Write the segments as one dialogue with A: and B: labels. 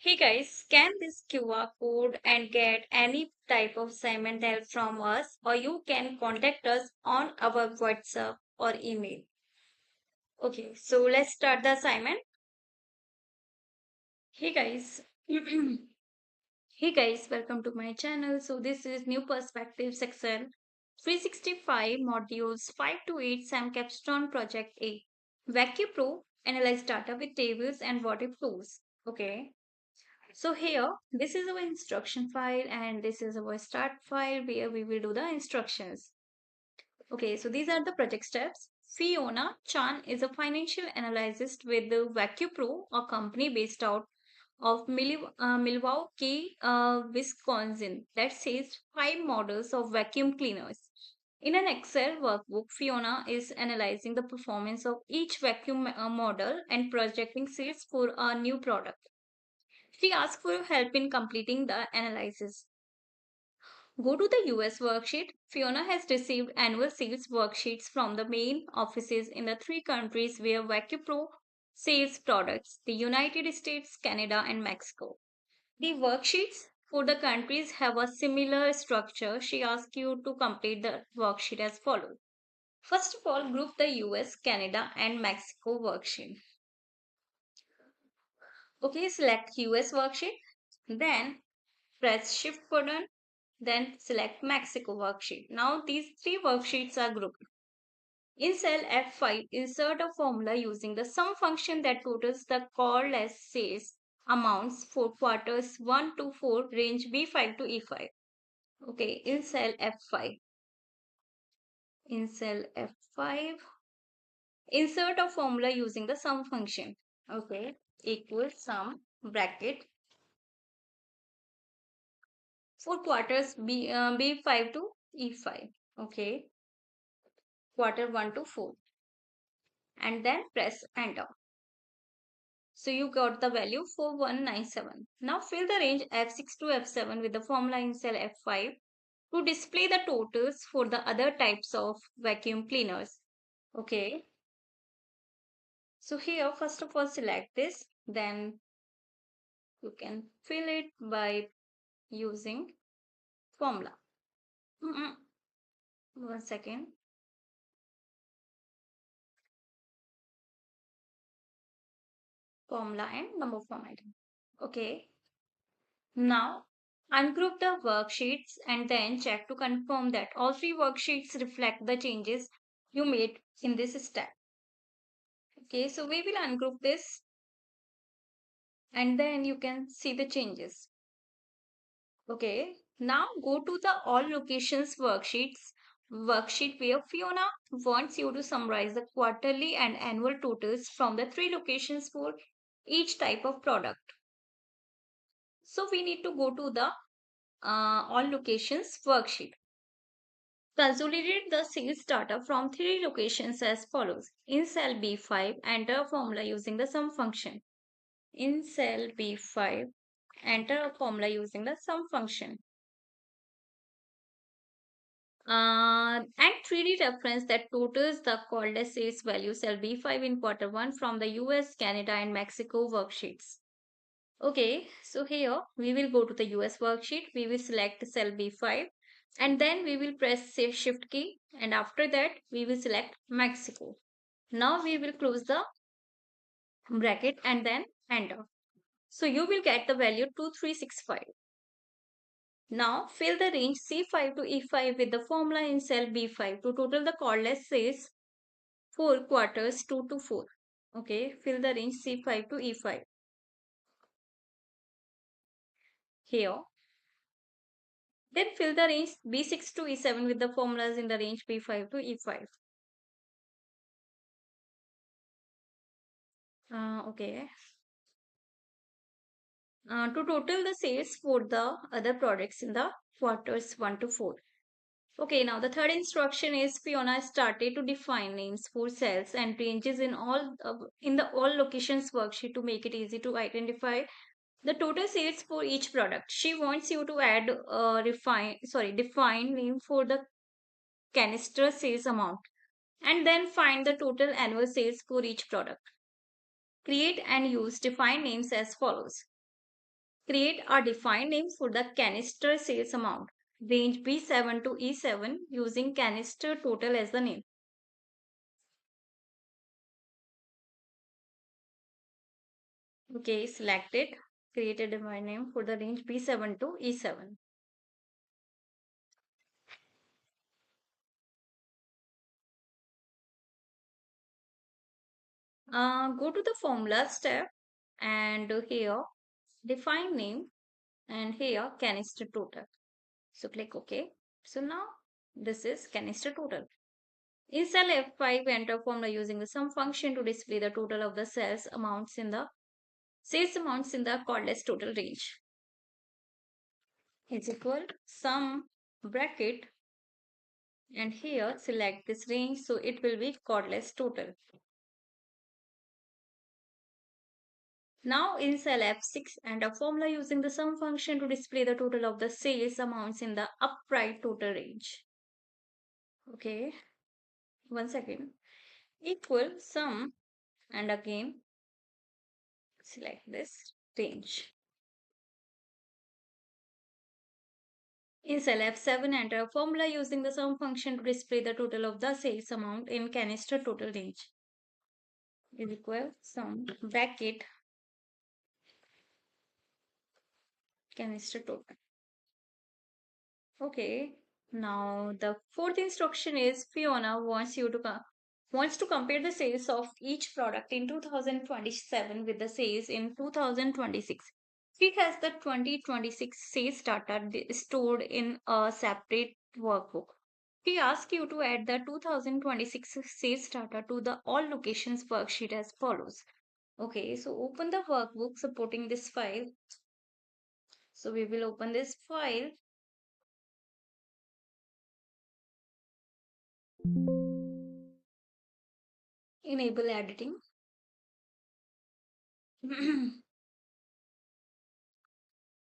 A: Hey guys, scan this QR code and get any type of assignment help from us, or you can contact us on our WhatsApp or email. Okay, so let's start the assignment. Hey guys, hey guys, welcome to my channel. So this is new perspective section 365 modules 5 to 8 SAM Capstone Project A. VacuPRO analyze data with tables and what if tools. Okay. So here, this is our instruction file and this is our start file where we will do the instructions. Okay, so these are the project steps. Fiona Chan is a financial analyst with the VacuPro, a company based out of Milwaukee, Wisconsin, that says 5 models of vacuum cleaners. In an Excel workbook, Fiona is analyzing the performance of each vacuum model and projecting sales for a new product. She asks for help in completing the analysis. Go to the US worksheet. Fiona has received annual sales worksheets from the main offices in the 3 countries where VacuPro sells products: the United States, Canada, and Mexico. The worksheets for the countries have a similar structure. She asks you to complete the worksheet as follows. First of all, group the US, Canada, and Mexico worksheet. Okay, select US worksheet. Then press Shift button, then select Mexico worksheet. Now these 3 worksheets are grouped. In cell F5, insert a formula using the sum function that totals the called as sales amounts for quarters 1 to 4, range B5 to E5. Okay, in cell F5. In cell F5, insert a formula using the sum function. Okay, equals sum bracket for quarters B5 to E5. Okay, quarter 1 to 4, and then press enter. So you got the value 4197. Now fill the range F6 to F7 with the formula in cell F5 to display the totals for the other types of vacuum cleaners. Okay. So here first of all select this, then you can fill it by using formula. 1 second. Formula and number formatting. Okay. Now, ungroup the worksheets and then check to confirm that all 3 worksheets reflect the changes you made in this step. Okay, so we will ungroup this and then you can see the changes. Okay, now go to the all locations worksheet where Fiona wants you to summarize the quarterly and annual totals from the 3 locations for each type of product. So we need to go to the all locations worksheet. Consolidate the sales data from 3 locations as follows. In cell B5, enter a formula using the sum function. In cell B5, enter a formula using the sum function. And 3D reference that totals the called as sales value cell B5 in quarter 1 from the US, Canada, and Mexico worksheets. Okay, so here we will go to the US worksheet. We will select cell B5 and then we will press shift key, and after that we will select Mexico. Now we will close the bracket and then enter. So you will get the value 2365. Now fill the range C5 to E5 with the formula in cell B5 to total the cordless sales for quarters 2 to 4. Okay, fill the range C5 to E5. Here, then fill the range B6 to E7 with the formulas in the range B5 to E5. Okay. To total the sales for the other products in the quarters 1 to 4. Okay, now the third instruction is Fiona started to define names for cells and ranges in the all locations worksheet to make it easy to identify the total sales for each product. She wants you to add define name for the canister sales amount and then find the total annual sales for each product. Create and use define names as follows. Create a defined name for the canister sales amount. Range B7 to E7 using canister total as the name. Okay, select it. Create a defined name for the range B7 to E7. Go to the formulas tab and here define name and here canister total. So click OK. So now this is canister total. In cell F5, enter formula using the sum function to display the total of the sales amounts in the cordless total range. Is equal sum bracket and here select this range so it will be cordless total. Now in cell F6, enter formula using the sum function to display the total of the sales amounts in the upright total range. Okay, one second. Equal sum and again select this range. In cell F7, enter a formula using the sum function to display the total of the sales amount in canister total range. Is equal sum bracket canister total. Okay, now the fourth instruction is Fiona wants to compare the sales of each product in 2027 with the sales in 2026. She has the 2026 sales data stored in a separate workbook. She asks you to add the 2026 sales data to the all locations worksheet as follows. Okay, so open the workbook supporting this file. So we will open this file. Enable editing.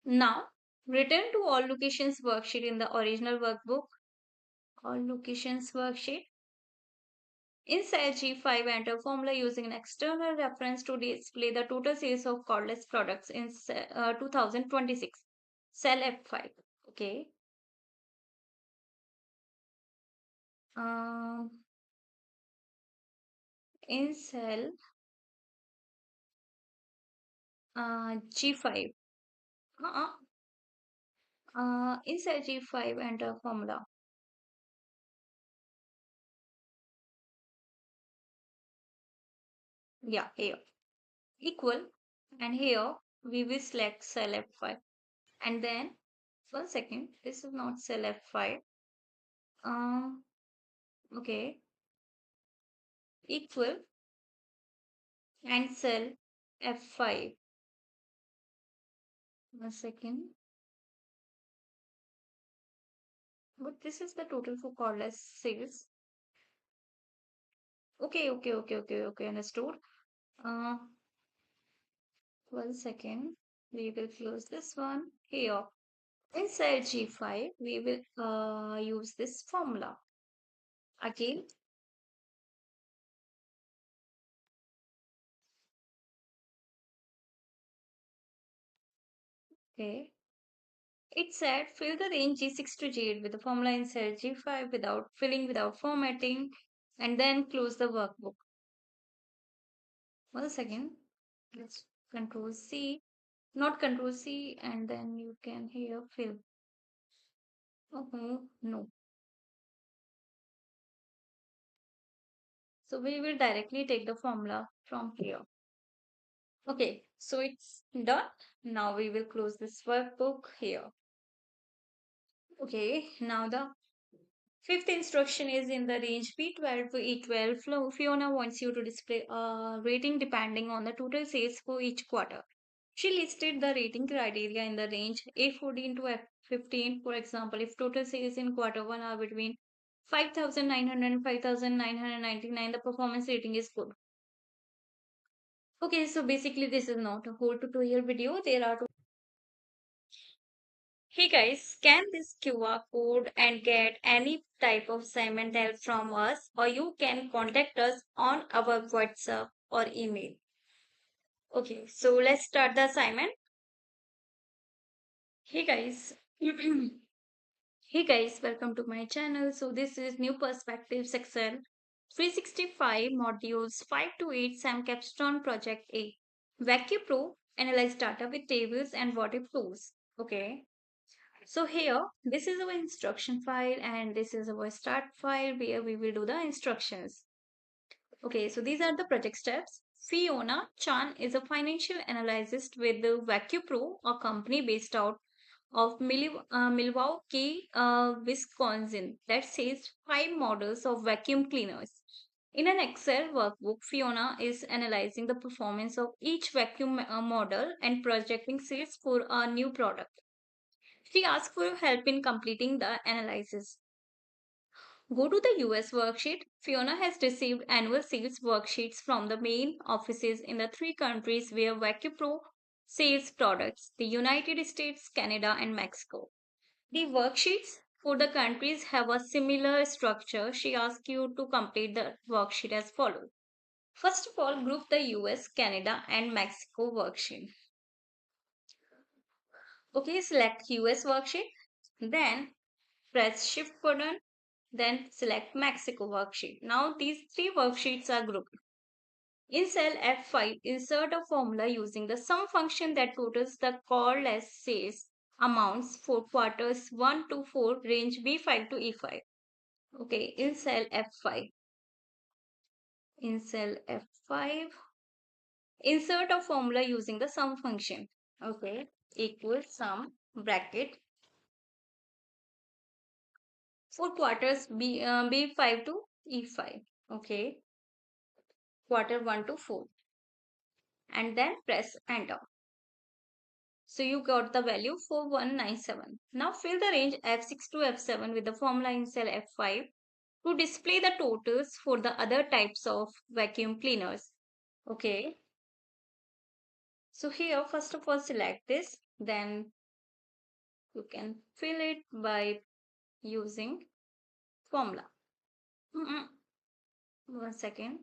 A: Now, return to all locations worksheet in the original workbook. All locations worksheet. In cell G5, enter formula using an external reference to display the total sales of cordless products in 2026. Cell F5. Okay. Um, in cell G5. Uh, in cell G5, enter formula. Yeah, here. Equal. And here we will select cell F5. And then, one second, this is not cell F5. Um, okay, equal and cell F5. One second. But this is the total for cordless sales. Okay, understood. Uh, one second. We will close this one here. In cell G5, we will use this formula. Again, okay. It said fill the range G6 to G8 with the formula in cell G5 without formatting and then close the workbook. One second. Let's control C, not control C, and then you can here fill. Okay, no. So we will directly take the formula from here. Okay, so it's done. Now we will close this workbook here. Okay, now the fifth instruction is in the range B12 to E12. Fiona wants you to display a rating depending on the total sales for each quarter. She listed the rating criteria in the range A14 to F15. For example, if total sales in quarter one are between 5,900 and 5,999, the performance rating is good. Okay, so basically this is not a whole tutorial video. There are Hey guys, scan this QR code and get any type of assignment help from us, or you can contact us on our WhatsApp or email. Okay, so let's start the assignment. Hey guys. Hey guys, welcome to my channel. So this is new perspectives Excel 365 modules 5 to 8 SAM Capstone project A. VacuPRO analyze data with tables and water flows. Okay. So here this is our instruction file and this is our start file where we will do the instructions. Okay, so these are the project steps. Fiona Chan is a financial analyst with the VacuPRO, a company based out of Milwaukee, Wisconsin, that says 5 models of vacuum cleaners. In an Excel workbook, Fiona is analyzing the performance of each vacuum model and projecting sales for a new product. She asks for help in completing the analysis. Go to the US worksheet. Fiona has received annual sales worksheets from the main offices in the 3 countries where VacuPro sells products: the United States, Canada, and Mexico. The worksheets for the countries have a similar structure. She asks you to complete the worksheet as follows. First of all, group the US, Canada, and Mexico worksheet. Okay, select US worksheet. Then press Shift button. Then select Mexico worksheet. Now these 3 worksheets are grouped. In cell F5, insert a formula using the sum function that totals the core less sales amounts for quarters 1 to 4, range B5 to E5. Okay, in cell F5. In cell F5, insert a formula using the sum function. Okay, equals sum bracket for quarters B5 to E5. Okay, quarter 1 to 4. And then press enter. So you got the value 4197. Now fill the range F6 to F7 with the formula in cell F5 to display the totals for the other types of vacuum cleaners. Okay. So here, first of all, select this. Then you can fill it by using formula. 1 second.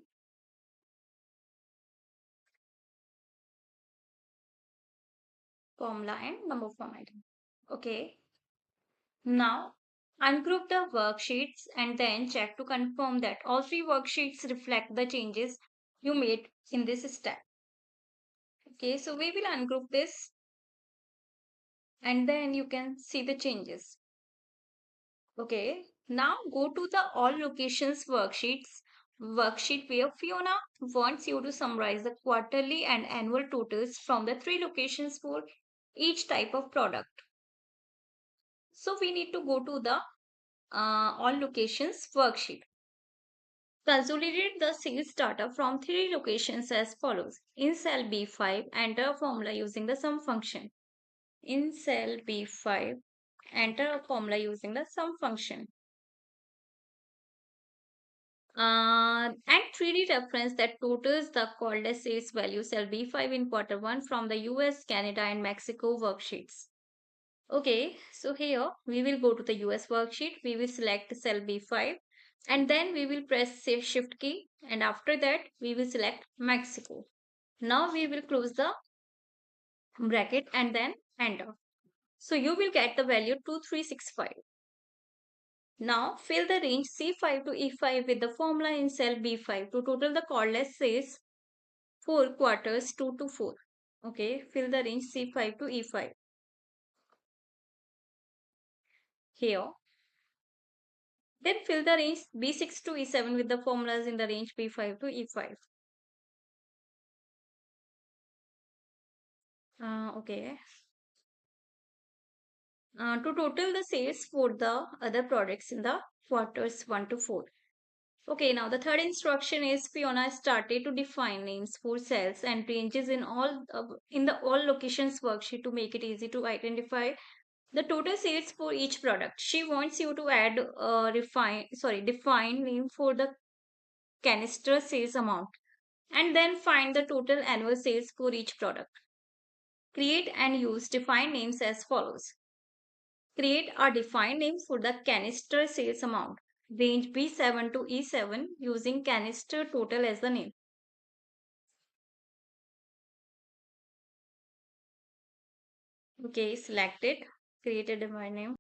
A: Formula and number formatting. Okay. Now ungroup the worksheets and then check to confirm that all 3 worksheets reflect the changes you made in this step. Okay, so we will ungroup this and then you can see the changes. Okay, now go to the all locations worksheet where Fiona wants you to summarize the quarterly and annual totals from the 3 locations for each type of product. So we need to go to the all locations worksheet. Consolidate the sales data from 3 locations as follows. In cell B5, enter a formula using the sum function. In cell B5, enter a formula using the sum function. And 3D reference that totals the called as sales value cell B5 in quarter 1 from the US, Canada, and Mexico worksheets. Okay, so here we will go to the US worksheet. We will select cell B5 and then we will press save shift key, and after that we will select Mexico. Now we will close the bracket and then enter. So you will get the value 2365. Now fill the range C5 to E5 with the formula in cell B5 to total the cordless sales for quarters 2 to 4. Okay, fill the range C5 to E5. Here. Then fill the range B6 to E7 with the formulas in the range B5 to E5. Okay. To total the sales for the other products in the quarters 1 to 4. Okay, now the third instruction is Fiona started to define names for cells and ranges in the all locations worksheet to make it easy to identify the total sales for each product. She wants you to add define name for the canister sales amount and then find the total annual sales for each product. Create and use defined names as follows. Create a defined name for the canister sales amount. Range B7 to E7 using canister total as the name. Okay, select it. created in my name.